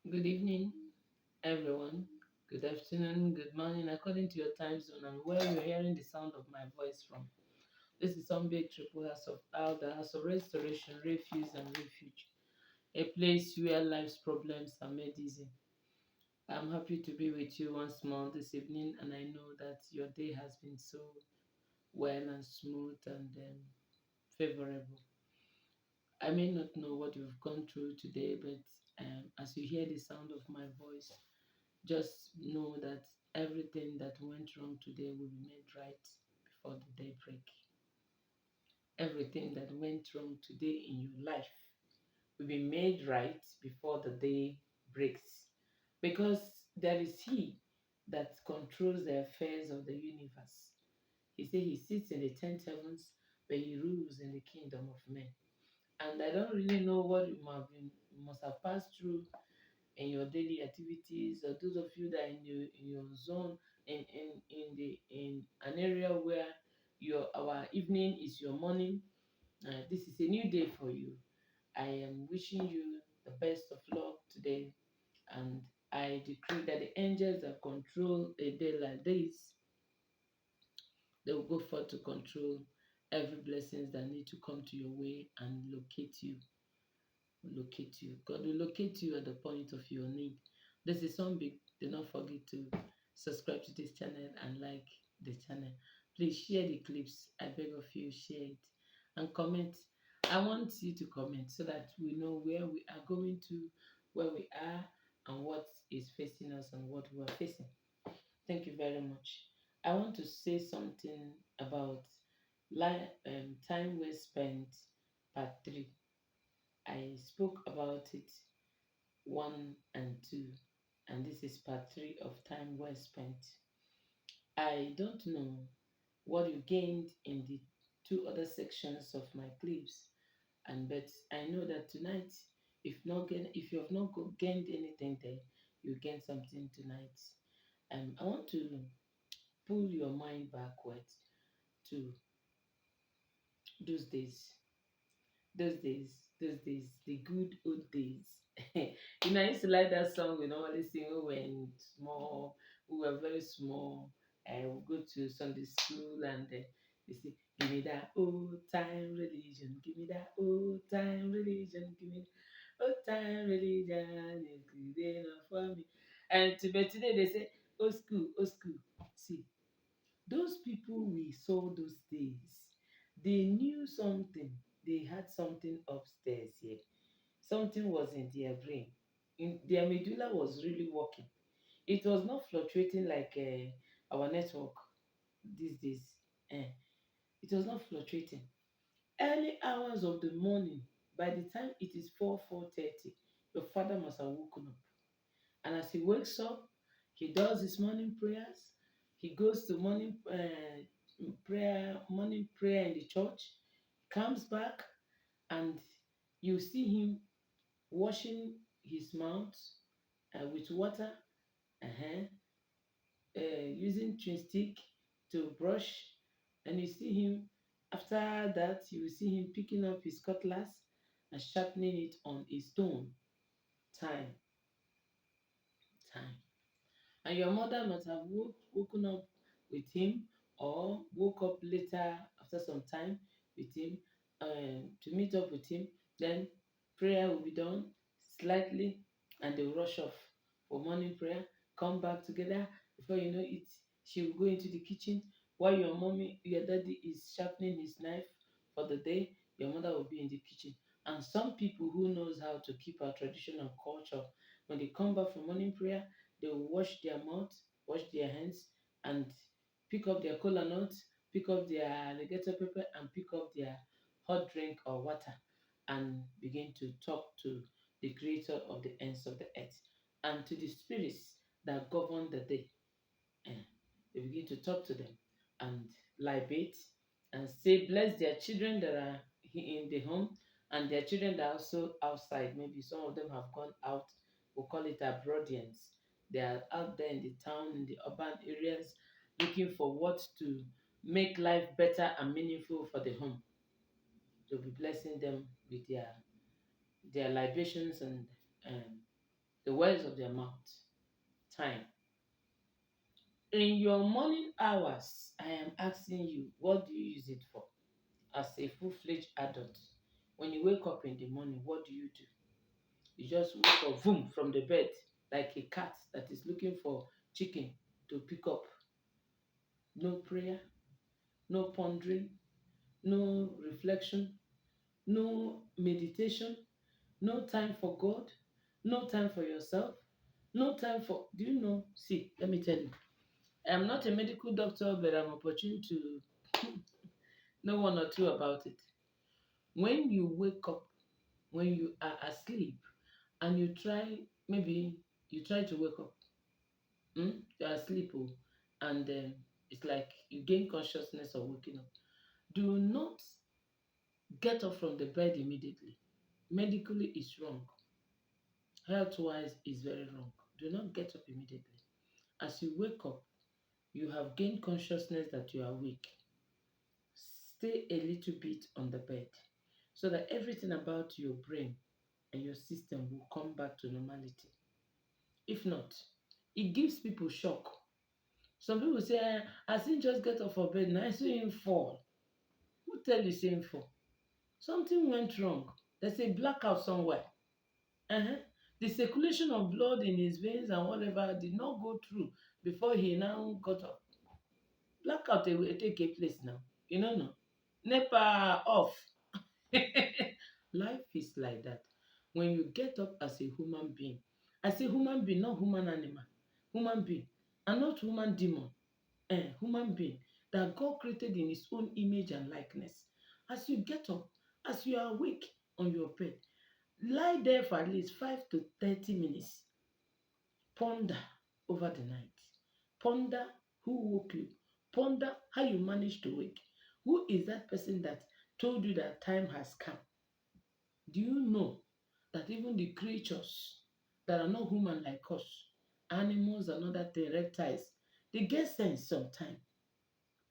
Good evening, everyone. Good afternoon, good morning, according to your time zone and where you're hearing the sound of my voice from. This is Sunbay Triple House of Al, the House of Restoration, Refuge, and Refuge, a place where life's problems are made easy. I'm happy to be with you once more this evening, and I know that your day has been so well and smooth and favorable. I may not know what you've gone through today, but as you hear the sound of my voice, just know that everything that went wrong today will be made right before the day break. Everything that went wrong today in your life will be made right before the day breaks. Because there is He that controls the affairs of the universe. He said He sits in the tenth heavens, but He rules in the kingdom of men. And I don't really know what you must have passed through in your daily activities, or those of you that are in your zone, in an area where your our evening is your morning. This is a new day for you. I am wishing you the best of luck today, and I decree that the angels that control a day like this, they will go forth to control every blessings that need to come to your way and locate you. God will locate you at the point of your need. This is Big. Do not forget to subscribe to this channel and like the channel. Please share the clips. I beg of you, share it and comment. I want you to comment so that we know where we are going to, where we are, and what is facing us and what we are facing. Thank you very much. I want to say something about time well spent, part 3. I spoke about it 1 and 2, and this is part 3 of time well spent. I don't know what you gained in the two other sections of my clips, and but I know that tonight, if you have not gained anything there, you gain something tonight. I want to pull your mind backwards to those days those days, the good old days. I used to like that song we normally sing when we were small, we were very small. We go to Sunday school and they say, give me that old time religion, give me that old time religion, give me that old time religion, it's good enough for me. But today they say, old school, old school. See, those people we saw those days, they knew something. They had something upstairs here. Something was in their brain. Their medulla was really working. It was not fluctuating like our network these days. Eh, it was not fluctuating. Early hours of the morning, by the time it is 4:30, your father must have woken up. And as he wakes up, he does his morning prayers. He goes to morning prayer in the church, comes back, and you see him washing his mouth with water, uh-huh, using chewing stick to brush. And you see him, after that, you will see him picking up his cutlass and sharpening it on a stone. Time, time. And your mother must have woken up with him, or woke up later after some time with him, to meet up with him. Then prayer will be done slightly, and they'll rush off for morning prayer, come back together. Before you know it, she will go into the kitchen while your daddy is sharpening his knife for the day. Your mother will be in the kitchen. And some people who knows how to keep our tradition and culture, when they come back from morning prayer, they will wash their mouth, wash their hands, and pick up their cola nut, pick up their alligator pepper, and pick up their hot drink or water, and begin to talk to the creator of the ends of the earth and to the spirits that govern the day. Eh, They begin to talk to them and libate and say, bless their children that are in the home, and their children that are also outside. Maybe some of them have gone out, we'll call it abroadians. They are out there in the town, in the urban areas, looking for what to make life better and meaningful for the home. They'll be blessing them with their libations, and um, the words of their mouth. Time. In your morning hours, I am asking you, what do you use it for? As a full-fledged adult, when you wake up in the morning, what do? You just wake up, boom, from the bed, like a cat that is looking for chicken to pick up. No prayer, no pondering, no reflection, no meditation, no time for God, no time for yourself, no time for. Do you know? See, let me tell you. I'm not a medical doctor, but I'm opportune to know one or two about it. When you wake up, when you are asleep, and you try, maybe you try to wake up, you're asleep, oh, and it's like you gain consciousness of waking up. Do not get up from the bed immediately. Medically, it's wrong. Health wise, it's very wrong. Do not get up immediately. As you wake up, you have gained consciousness that you are awake. Stay a little bit on the bed so that everything about your brain and your system will come back to normality. If not, it gives people shock. Some people say, I see just get off of bed and I see him fall. Who tell you say him fall? Something went wrong. There's a blackout somewhere. Uh-huh. The circulation of blood in his veins and whatever did not go through before he now got up. Blackout will take a place now. You know, no. NEPA off. Life is like that. When you get up as a human being, I say human being, not human animal, human being, and not human demon, human being that God created in His own image and likeness. As you get up, as you are awake on your bed, lie there for at least 5 to 30 minutes. Ponder over the night. Ponder who woke you. Ponder how you managed to wake. Who is that person that told you that time has come? Do you know that even the creatures that are not human like us, animals and other things, reptiles, they get sense sometimes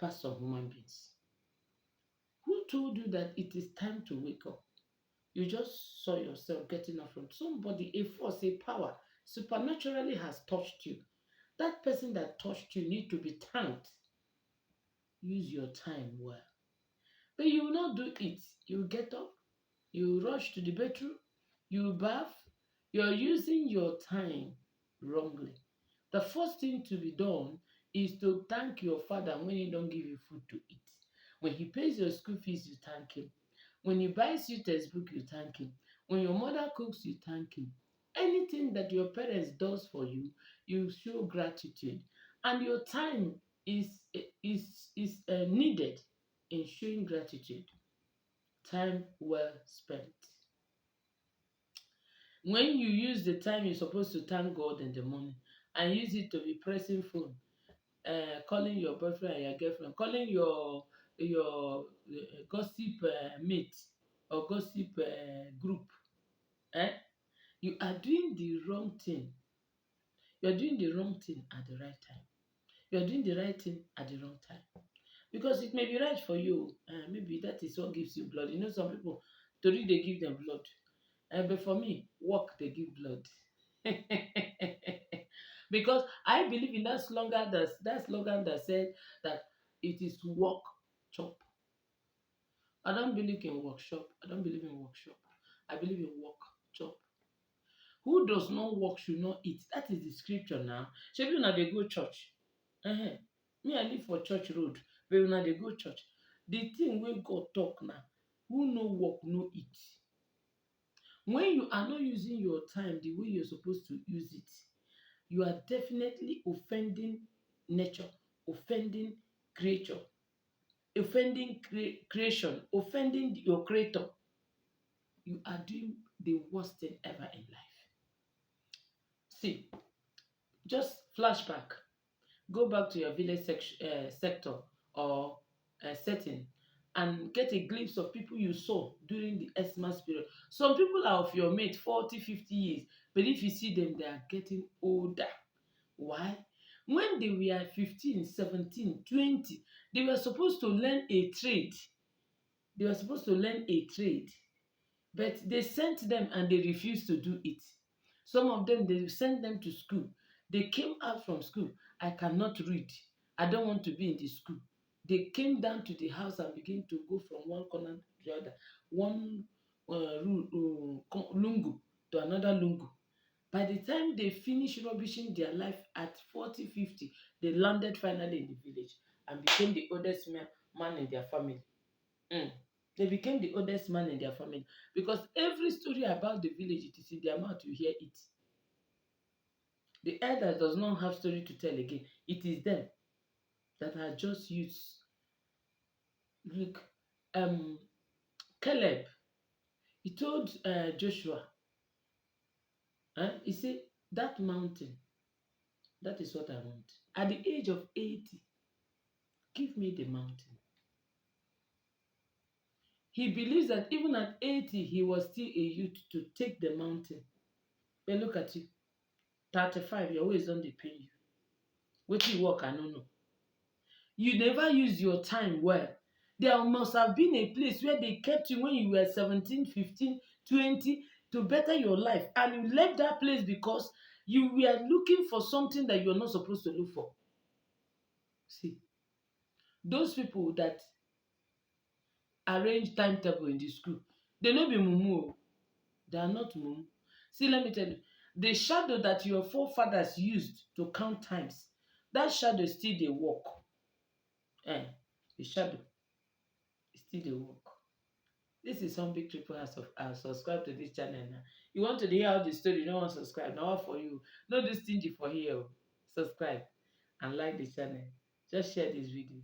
past some human beings? Who told you that it is time to wake up? You just saw yourself getting up from somebody, a force, a power, supernaturally has touched you. That person that touched you need to be thanked. Use your time well. But you will not do it. You get up, you rush to the bedroom, you bath, you're using your time wrongly. The first thing to be done is to thank your father when he don't give you food to eat. When he pays your school fees, you thank him. When he buys you textbook, you thank him. When your mother cooks, you thank him. Anything that your parents does for you, you show gratitude. And your time is needed in showing gratitude. Time well spent. When you use the time you're supposed to thank God in the morning and use it to be pressing phone, calling your boyfriend and your girlfriend, calling your gossip mate or gossip group, eh? You are doing the wrong thing. You are doing the wrong thing at the right time. You are doing the right thing at the wrong time. Because it may be right for you. Maybe that is what gives you blood. You know, some people, to read, they give them blood. But for me, work, they give blood. Because I believe in that slogan that said that it is work, chop. I don't believe in workshop. I don't believe in workshop. I believe in work, chop. Who does not work should not eat. That is the scripture now. Shebi una dey go church. Uh-huh. Me, I live for church road, but una dey go church. The thing wey God talk now, who no work, no eat. When you are not using your time the way you're supposed to use it, you are definitely offending nature, offending creature, offending creation, offending your creator. You are doing the worst thing ever in life. See, just flashback. Go back to your village sector or setting and get a glimpse of people you saw during the Xmas period. Some people are of your mate 40, 50 years, but if you see them, they are getting older. Why? When they were 15, 17, 20, they were supposed to learn a trade. They were supposed to learn a trade, but they sent them and they refused to do it. Some of them, they send them to school. They came out from school. I cannot read. I don't want to be in the school. They came down to the house and began to go from one corner to the other, one lungu to another lungu. By the time they finished rubbishing their life at 40, 50, they landed finally in the village and became the oldest man in their family. Mm. They became the oldest man in their family because every story about the village, it is in their mouth, you hear it. The elder does not have story to tell again. It is them that are just used. Look, um, Caleb, he told Joshua, he said, that mountain, that is what I want. At the age of 80, give me the mountain. He believes that even at 80, he was still a youth to take the mountain. But look at you, 35, your ways don't depend you. What you work, I don't know. You never use your time well. There must have been a place where they kept you when you were 17, 15, 20 to better your life. And you left that place because you were looking for something that you're not supposed to look for. See, those people that arrange timetable in the school, they no be mumu. They are not mumu. See, let me tell you, the shadow that your forefathers used to count times, that shadow still dey work. The shadow still dey work. This is some big triple has subscribed to this channel now. You want to hear how the story, you don't want to subscribe. Now what for you? No do stingy for here. Subscribe and like the channel. Just share this video.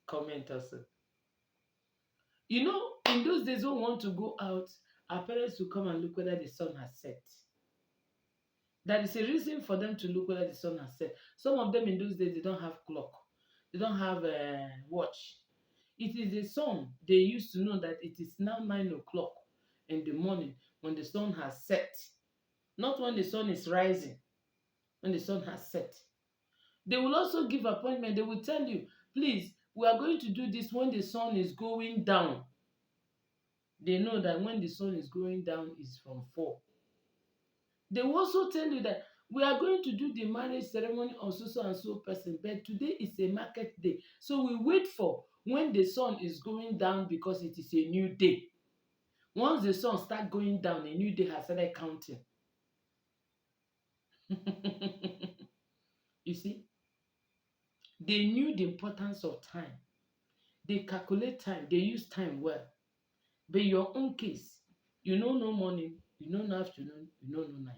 Comment also. You know, in those days when we want to go out, our parents will come and look whether the sun has set. That is a reason for them to look whether the sun has set. Some of them in those days, they don't have clock. They don't have a watch. It is the sun they used to know that it is now 9 o'clock in the morning when the sun has set. Not when the sun is rising, when the sun has set. They will also give appointment. They will tell you, please, we are going to do this when the sun is going down. They know that when the sun is going down is from 4. They will also tell you that we are going to do the marriage ceremony on so and so person, but today is a market day. So we wait for when the sun is going down because it is a new day. Once the sun starts going down, a new day has started counting. You see, they knew the importance of time. They calculate time, they use time well. But in your own case, you know no morning, you know no afternoon, you know no night.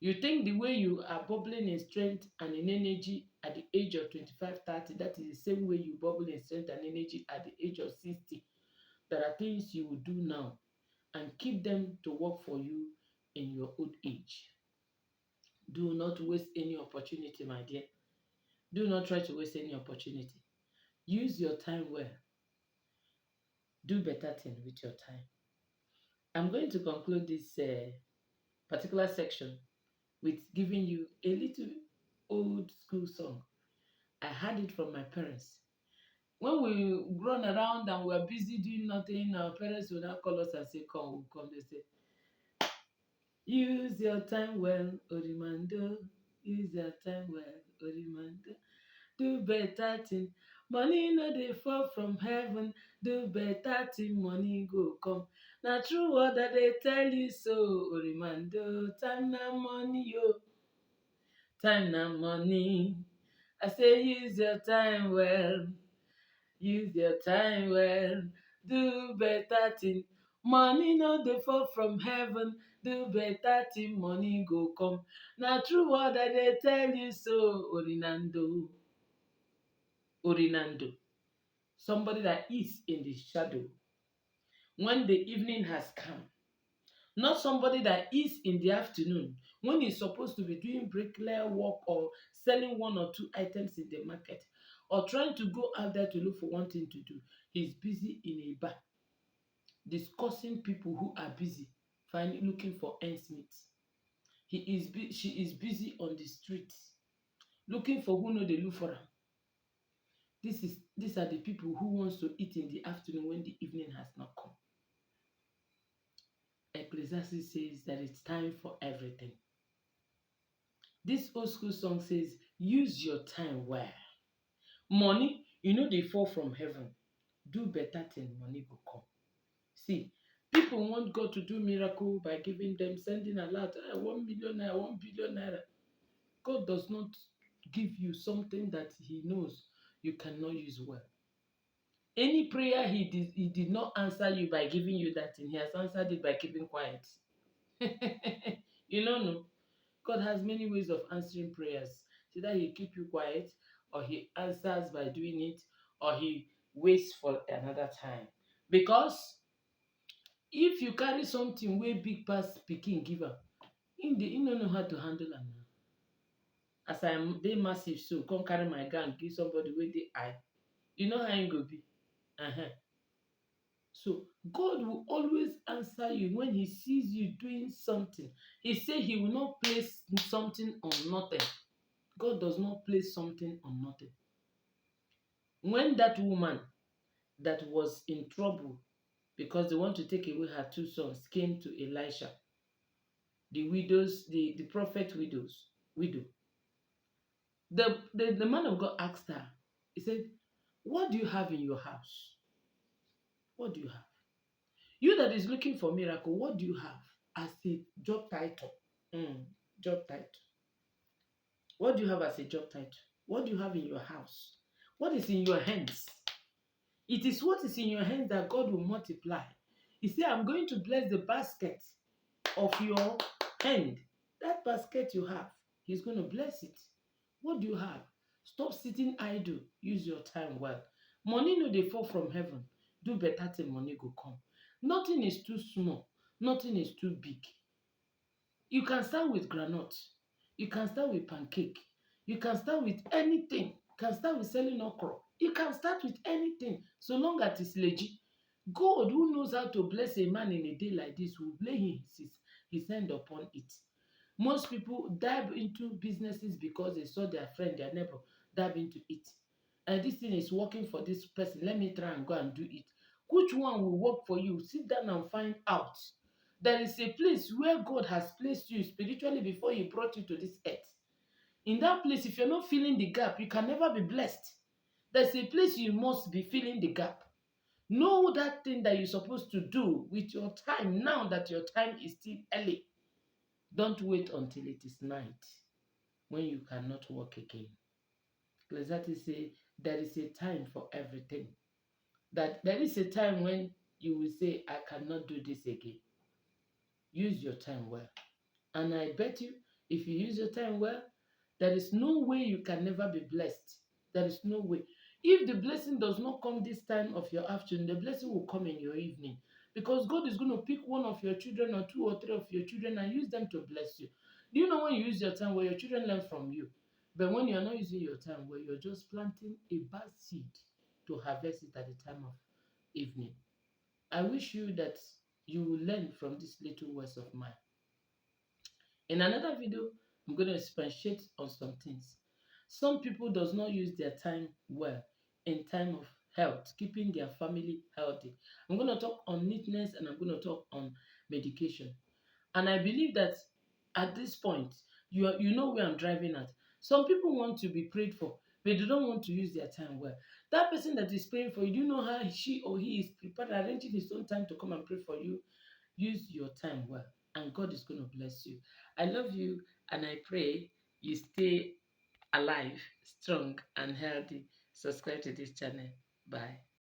You think the way you are bubbling in strength and in energy at the age of 25, 30, that is the same way you bubble in strength and energy at the age of 60. There are things you will do now and keep them to work for you in your old age. Do not waste any opportunity, my dear. Do not try to waste any opportunity. Use your time well. Do better things with your time. I'm going to conclude this particular section with giving you a little old school song. I had it from my parents. When we run around and we're busy doing nothing, our parents will now call us and say, come, we'll come. They say, use your time well, Orimando. Use your time well, Orimando. Do better thing. Money no dey fall from heaven. Do better thing, money go come. Na true word that they tell you so, Orimando. Time na money, yo. Time na money. I say use your time well. Use your time well. Do better thing. Money no dey fall from heaven. Do better thing, money go come. Na true word that they tell you so, Orinando. Orinando. Somebody that is in the shadow. When the evening has come. Not somebody that is in the afternoon when he's supposed to be doing bricklayer work or selling 1 or 2 items in the market or trying to go out there to look for one thing to do. He's busy in a bar discussing people who are busy looking for ends meet. She is busy on the streets looking for who know they look for her. These are the people who wants to eat in the afternoon when the evening has not come. Ecclesiastes says that it's time for everything. This old school song says, use your time well. Money, they fall from heaven. Do better thing, money will come. See, people want God to do miracle by giving them, sending a lot, 1 million naira, 1 billion naira. God does not give you something that He knows you cannot use well. Any prayer he did not answer you by giving you that thing, He has answered it by keeping quiet. No. God has many ways of answering prayers. Either He keep you quiet, or He answers by doing it, or He waits for another time. Because if you carry something wey big pass pikin give am, he no know how to handle am now. As I dey massive so, come carry my gown give somebody wey dey high, you know how e go be. So God will always answer you when He sees you doing something. He say He will not place something on nothing. God does not place something on nothing. When that woman that was in trouble because they want to take away her two sons came to Elisha, the prophet widow, the man of God asked her, he said, what do you have in your house? What do you have? You that is looking for miracle, what do you have as a job title? Job title. What do you have as a job title? What do you have in your house? What is in your hands? It is what is in your hands that God will multiply. He said, I'm going to bless the basket of your hand. That basket you have, He's going to bless it. What do you have? Stop sitting idle. Use your time well. Money no dey fall from heaven. Do better thing, money go come. Nothing is too small. Nothing is too big. You can start with groundnut. You can start with pancake. You can start with anything. You can start with selling okra. You can start with anything so long as it's legit. God, who knows how to bless a man in a day like this, will lay his hand upon it. Most people dive into businesses because they saw their friend, their neighbor, dive into it. And this thing is working for this person. Let me try and go and do it. Which one will work for you? Sit down and find out. There is a place where God has placed you spiritually before He brought you to this earth. In that place, if you're not filling the gap, you can never be blessed. There's a place you must be filling the gap. Know that thing that you're supposed to do with your time now that your time is still early. Don't wait until it is night when you cannot walk again. Ecclesiastes say there is a time for everything. That there is a time when you will say, I cannot do this again. Use your time well. And I bet you, if you use your time well, there is no way you can never be blessed. There is no way. If the blessing does not come this time of your afternoon, the blessing will come in your evening. Because God is going to pick one of your children or two or three of your children and use them to bless you. Do you know when you use your time well, your children learn from you? But when you are not using your time well, you're just planting a bad seed to harvest it at the time of evening. I wish you that you will learn from these little words of mine. In another video, I'm going to expatiate on some things. Some people does not use their time well in time of health, keeping their family healthy. I'm going to talk on neatness and I'm going to talk on medication. And I believe that at this point, you know where I'm driving at. Some people want to be prayed for, but they don't want to use their time well. That person that is praying for you, do you know how she or he is prepared, arranging his own time to come and pray for you? Use your time well, and God is going to bless you. I love you, and I pray you stay alive, strong, and healthy. Subscribe to this channel. Bye.